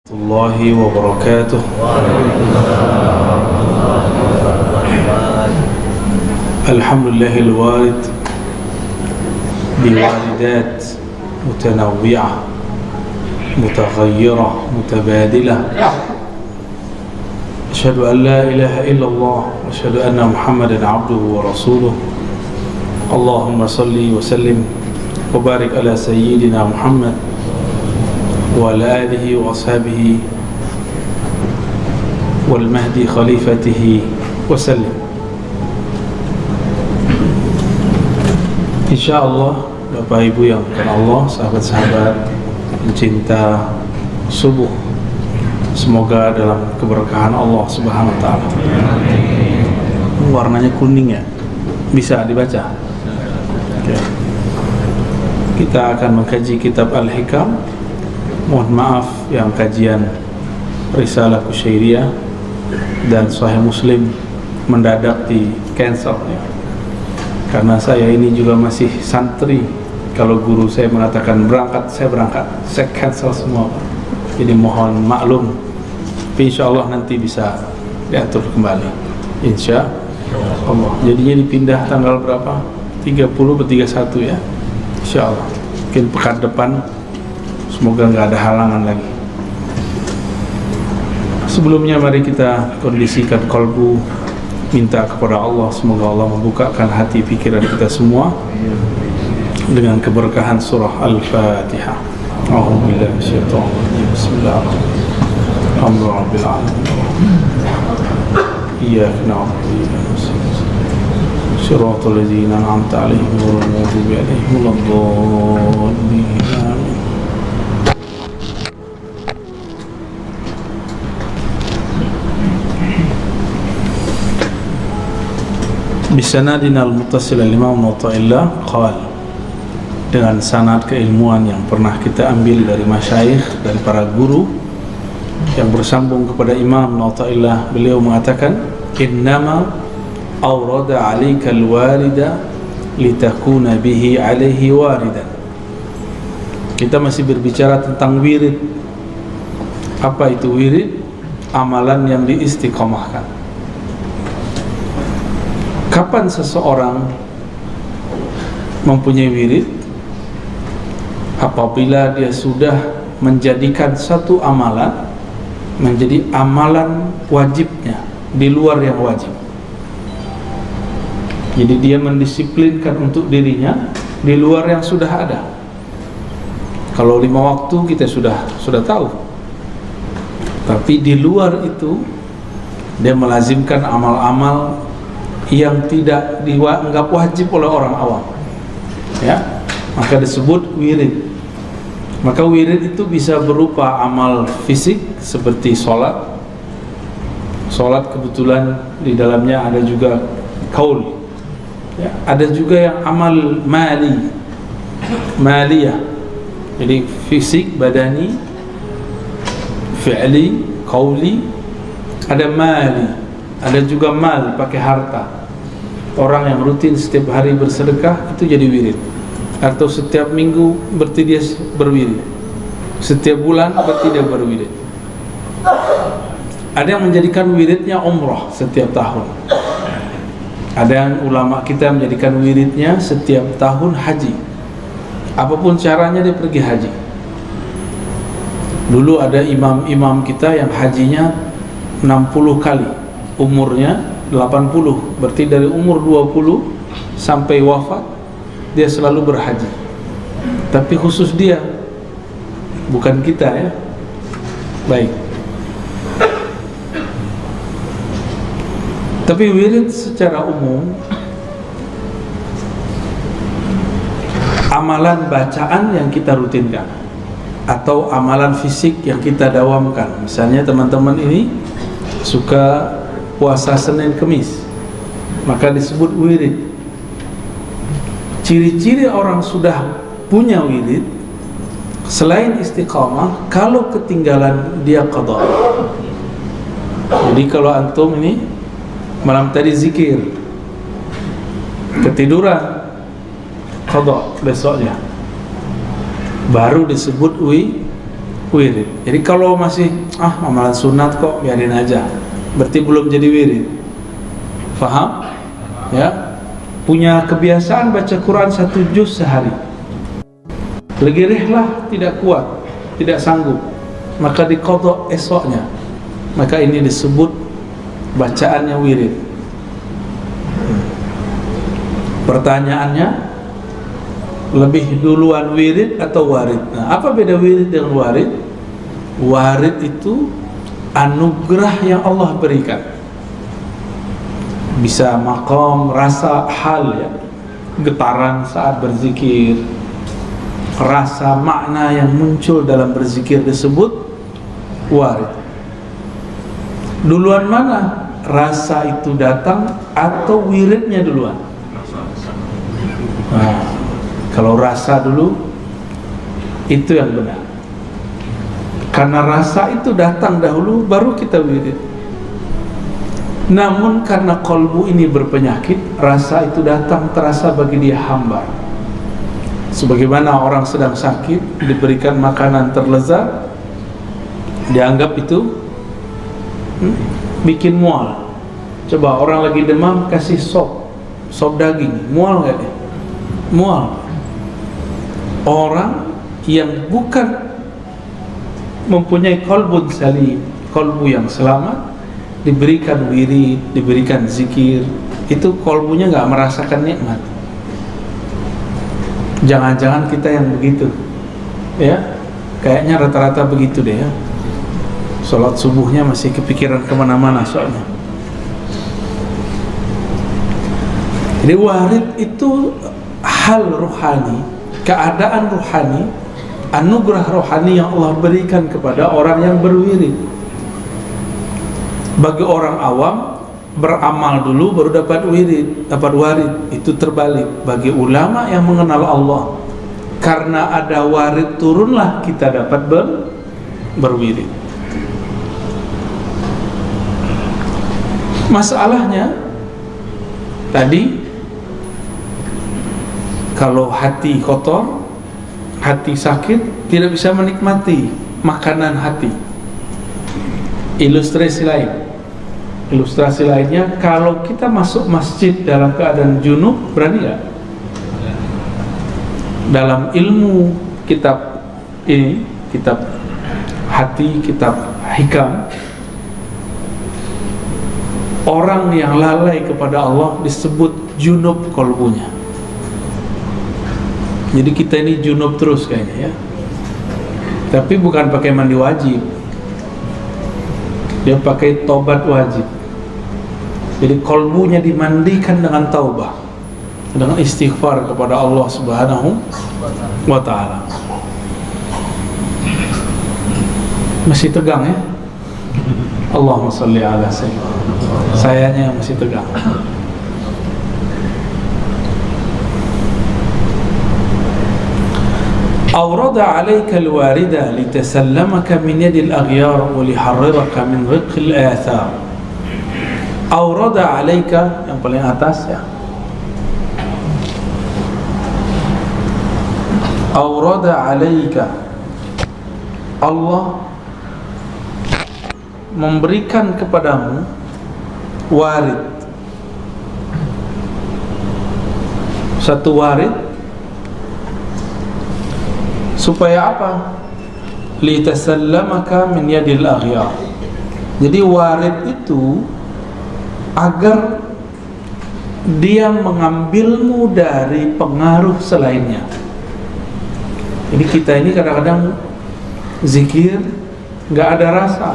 الله وبركاته. الحمد لله الوارد بواردات متنوعة متغيرة متبادلة. أشهد أن لا إله إلا الله وأشهد أن محمدا عبده ورسوله. اللهم صل وسلم وبارك على سيدنا محمد وعلى آله وأصحابه والمهدي خليفته وسلم. InsyaAllah Bapak Ibu yang bukan Allah, sahabat-sahabat pencinta subuh, semoga dalam keberkahan Allah Subhanahu wa Ta'ala. Warnanya kuning ya, bisa dibaca. Oke. Kita akan mengkaji kitab Al-Hikam. Mohon maaf yang kajian Risalah Kusyairiyah dan Sahih Muslim mendadak di cancel ya. Karena saya ini juga masih santri. Kalau guru saya mengatakan berangkat, saya berangkat. Saya cancel semua. Jadi mohon maklum. Tapi insya Allah nanti bisa diatur kembali, insya Allah. Jadinya dipindah tanggal berapa? 30 atau 31 ya, insya Allah. Mungkin pekan depan, semoga nggak ada halangan lagi. Sebelumnya mari kita kondisikan kolbu, minta kepada Allah, semoga Allah membukakan hati pikiran kita semua dengan keberkahan surah Al-Fatihah. A'udzubillahi minasyaitonir rajim. Bismillahirrahmanirrahim. Alhamdulillahirabbil alamin. Iyyaka na'budu wa iyyaka nasta'in. Shiratal ladzina an'amta 'alaihim ghairil maghdubi 'alaihim waladdallin. Amin. Bisanadina al-muttasil al-imam Mu'ta'illah qal, dengan sanad keilmuan yang pernah kita ambil dari masyayikh, dari para guru yang bersambung kepada Imam Mu'ta'illah, beliau mengatakan innama awrada 'alaika al-warida litakuna bihi 'alaihi waridan. Kita masih berbicara tentang wirid. Apa itu wirid? Amalan yang diistiqomahkan. Kapan seseorang mempunyai wirid? Apabila dia sudah menjadikan satu amalan menjadi amalan wajibnya di luar yang wajib. Jadi dia mendisiplinkan untuk dirinya di luar yang sudah ada. Kalau 5 waktu kita sudah tahu. Tapi di luar itu dia melazimkan amal-amal yang tidak dianggap wajib oleh orang awam ya, maka disebut wirid. Maka wirid itu bisa berupa amal fisik seperti sholat kebetulan di dalamnya ada juga qaul ya. Ada juga yang amal maliyah, jadi fisik, badani, fi'li, qauli. Ada mali, ada juga mal, pakai harta. Orang yang rutin setiap hari bersedekah itu jadi wirid. Atau setiap minggu berarti dia berwirid. Setiap bulan berarti dia berwirid. Ada yang menjadikan wiridnya umrah setiap tahun. Ada yang ulama kita menjadikan wiridnya setiap tahun haji. Apapun caranya dia pergi haji. Dulu ada imam-imam kita yang hajinya 60 kali, umurnya 80, berarti dari umur 20 sampai wafat dia selalu berhaji. Tapi khusus dia, bukan kita ya. Baik. Tapi wirid secara umum amalan bacaan yang kita rutinkan atau amalan fisik yang kita dawamkan. Misalnya teman-teman ini suka puasa Senin Kemis, maka disebut wirid. Ciri-ciri orang sudah punya wirid selain istiqamah, kalau ketinggalan dia qadha. Jadi kalau antum ini malam tadi zikir, ketiduran, qadha besoknya, baru disebut wirid. Jadi kalau masih amalan sunat kok, biarin aja, berarti belum jadi wirid. Faham? Ya, punya kebiasaan baca Quran 1 juz sehari, legirihlah tidak kuat, tidak sanggup, maka diqadha esoknya, maka ini disebut bacaannya wirid. Pertanyaannya, lebih duluan wirid atau warid? Nah, apa beda wirid dengan warid? Warid itu anugerah yang Allah berikan, bisa maqam, rasa, hal, ya, getaran saat berzikir, rasa, makna yang muncul dalam berzikir disebut warid. Duluan mana? Rasa itu datang atau wiridnya duluan? Nah, kalau rasa dulu, itu yang benar. Karena rasa itu datang dahulu, baru kita wirid. Namun karena kolbu ini berpenyakit, rasa itu datang terasa bagi dia hambar. Sebagaimana orang sedang sakit, diberikan makanan terlezat, dianggap itu bikin mual. Coba orang lagi demam, kasih sop daging, mual gak dia? Mual. Orang yang bukan mempunyai kolbun salim, kolbu yang selamat, diberikan wirid, diberikan zikir, itu kolbunya nggak merasakan nikmat. Jangan-jangan kita yang begitu, ya? Kayaknya rata-rata begitu deh, ya. Sholat subuhnya masih kepikiran kemana-mana soalnya. Jadi warid itu hal rohani, keadaan rohani, anugerah rohani yang Allah berikan kepada orang yang berwirid. Bagi orang awam, beramal dulu baru dapat wirid, dapat warid. Itu terbalik. Bagi ulama yang mengenal Allah, karena ada warid turunlah kita dapat berwirid. Masalahnya tadi, kalau hati kotor, hati sakit, tidak bisa menikmati makanan hati. Ilustrasi lainnya, kalau kita masuk masjid dalam keadaan junub, berani gak? Dalam ilmu kitab ini, kitab hati, kitab hikam, orang yang lalai kepada Allah disebut junub kolbunya. Jadi kita ini junub terus kayaknya, ya. Tapi bukan pakai mandi wajib, dia pakai tobat wajib. Jadi kolbunya dimandikan dengan taubah, dengan istighfar kepada Allah Subhanahu wa ta'ala. Masih tegang, ya? Allahumma salli ala sayyidina. Sayanya masih tegang. أورد عليك الواردة لتسلمك من يد الأغيار وليحررك من رق الآثار. أورد عليك, yang paling atas, ya. أورد عليك, Allah memberikan kepadamu warid. Satu warid supaya apa? Litasallamaka min yadil aghyar. Jadi warid itu agar dia mengambilmu dari pengaruh selainnya. Jadi kita ini kadang-kadang zikir nggak ada rasa,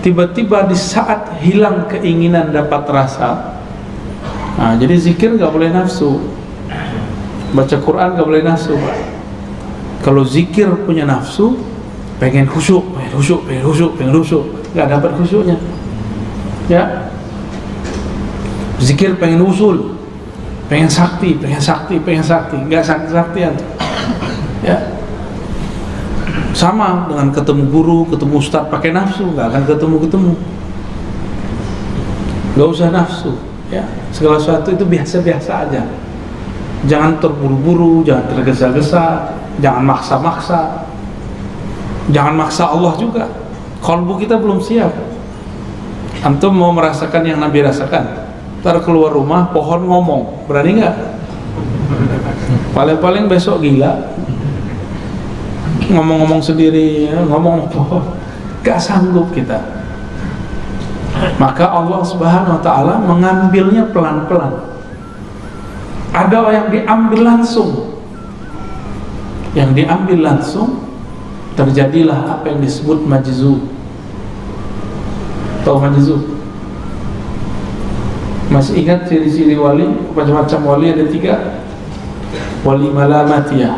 tiba-tiba di saat hilang keinginan dapat rasa. Nah, jadi zikir nggak boleh nafsu, baca Quran nggak boleh nafsu. Kalau zikir punya nafsu, pengen khusyuk, nggak dapat khusyuknya. Ya, zikir pengen usul, pengen sakti, nggak sakti-saktian. Ya, sama dengan ketemu guru, ketemu ustaz pakai nafsu, nggak akan ketemu. Nggak usah nafsu. Ya, segala sesuatu itu biasa-biasa aja. Jangan terburu-buru, jangan tergesa-gesa, jangan maksa-maksa. Jangan maksa Allah juga. Kalbu kita belum siap. Antum mau merasakan yang Nabi rasakan, ntar keluar rumah pohon ngomong, berani nggak? Paling-paling besok gila, ngomong-ngomong sendiri, ngomong pohon, gak sanggup kita. Maka Allah Subhanahu Wa Taala mengambilnya pelan-pelan. Ada yang diambil langsung, yang diambil langsung terjadilah apa yang disebut majzub. Tahu majzub? Masih ingat ciri-ciri wali? Macam-macam wali ada 3. Wali malamatiyah,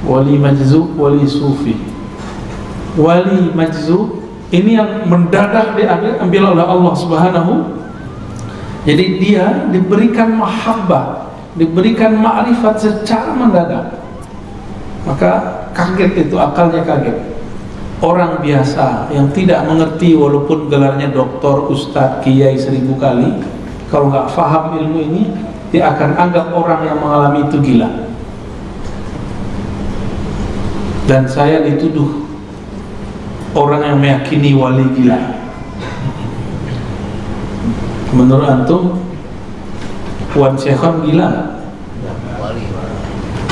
wali majzub, wali sufi. Wali majzub ini yang mendadak diambil oleh Allah Subhanahu. Jadi dia diberikan mahabbah, diberikan ma'rifat secara mendadak. Maka kaget itu, akalnya kaget. Orang biasa yang tidak mengerti, walaupun gelarnya doktor, ustadz, kiai 1000 kali, kalau nggak paham ilmu ini, dia akan anggap orang yang mengalami itu gila. Dan saya dituduh orang yang meyakini wali gila. Menurut antum, Wan Syekhon gila?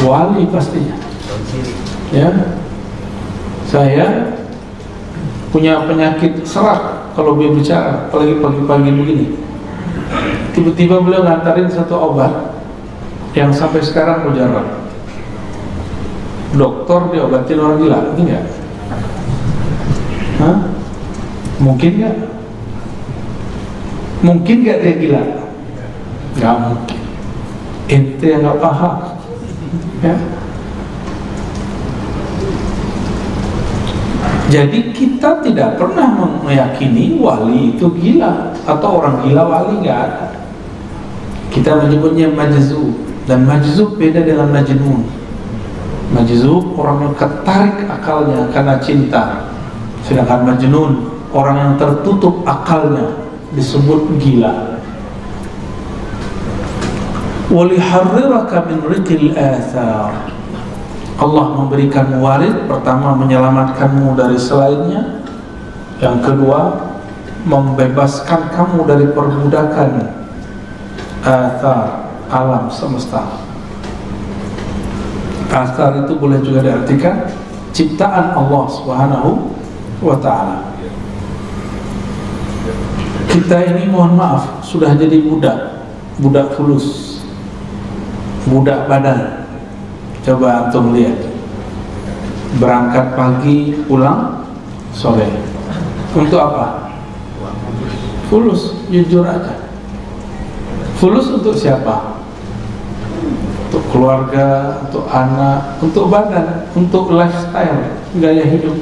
Wali pastinya. Ya, saya punya penyakit serak kalau dia bicara, apalagi pagi-pagi begini. Tiba-tiba beliau ngantarin satu obat yang sampai sekarang mujarab. Dokter diobatin orang gila, mungkin nggak? Hah? Mungkin nggak? Mungkin nggak dia gila? Nggak mungkin. Ente yang nggak paham, ya. Jadi kita tidak pernah meyakini wali itu gila atau orang gila wali, nggak ada. Kita menyebutnya majzub, dan majzub beda dengan majnun. Majzub orang yang ketarik akalnya karena cinta, sedangkan majnun orang yang tertutup akalnya disebut gila. Waliharriraka min riqil athar. Allah memberikan warid, pertama menyelamatkanmu dari selainnya, yang kedua membebaskan kamu dari perbudakan athar, alam semesta. Athar itu boleh juga diartikan ciptaan Allah Subhanahu wa Ta'ala. Kita ini mohon maaf sudah jadi budak fulus, budak badan. Coba antum lihat, berangkat pagi, pulang sore. Untuk apa? Fulus, jujur aja. Fulus untuk siapa? Untuk keluarga, untuk anak, untuk badan, untuk lifestyle, gaya hidup.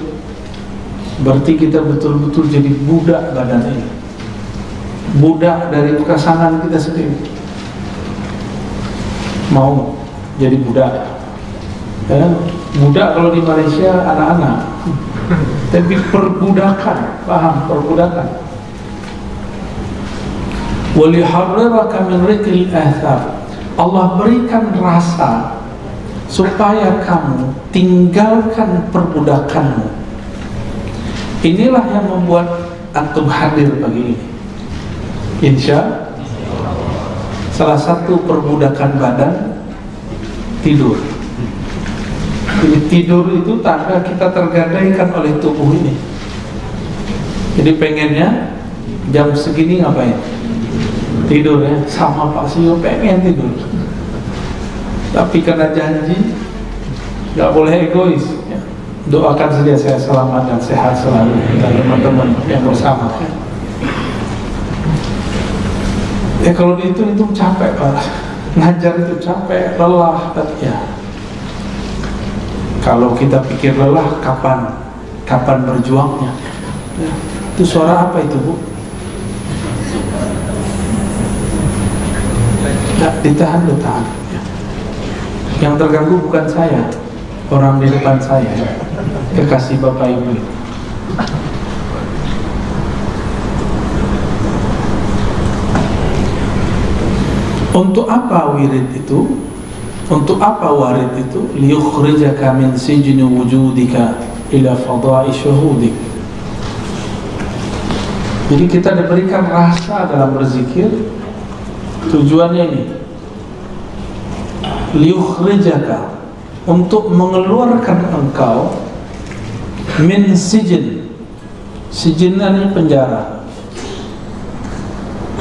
Berarti kita betul-betul jadi budak badan ini, budak dari pasangan kita sendiri. Mau jadi budak? Ya, budak kalau di Malaysia anak-anak, tapi perbudakan, paham perbudakan. Waliharriraka min riqil athar. Allah berikan rasa supaya kamu tinggalkan perbudakanmu. Inilah yang membuat antum hadir pagi ini. Insya salah satu perbudakan badan tidur. Jadi tidur itu tanda kita tergadaikan oleh tubuh ini. Jadi pengennya jam segini ngapain? Tidur ya, sama Pak Sio pengen tidur. Tapi karena janji nggak boleh egois ya. Doakan saja saya selamat dan sehat selalu dan teman-teman yang bersama. Ya kalau dihitung-hitung capek Pak, ngajar itu capek, lelah, ya. Kalau kita pikir lelah, kapan berjuangnya? Ya. Itu suara apa itu, Bu? Ya, ditahan. Ya. Yang terganggu bukan saya, orang di depan saya, kekasih Bapak Ibu. Untuk apa wirid itu? Untuk apa warid itu? Liyukhrijaka min sijni wujudika ila fadha'i syuhudik. Jadi kita diberikan rasa dalam berzikir, tujuannya ini liyukhrijaka, untuk mengeluarkan engkau min sijin. Sijin ini penjara,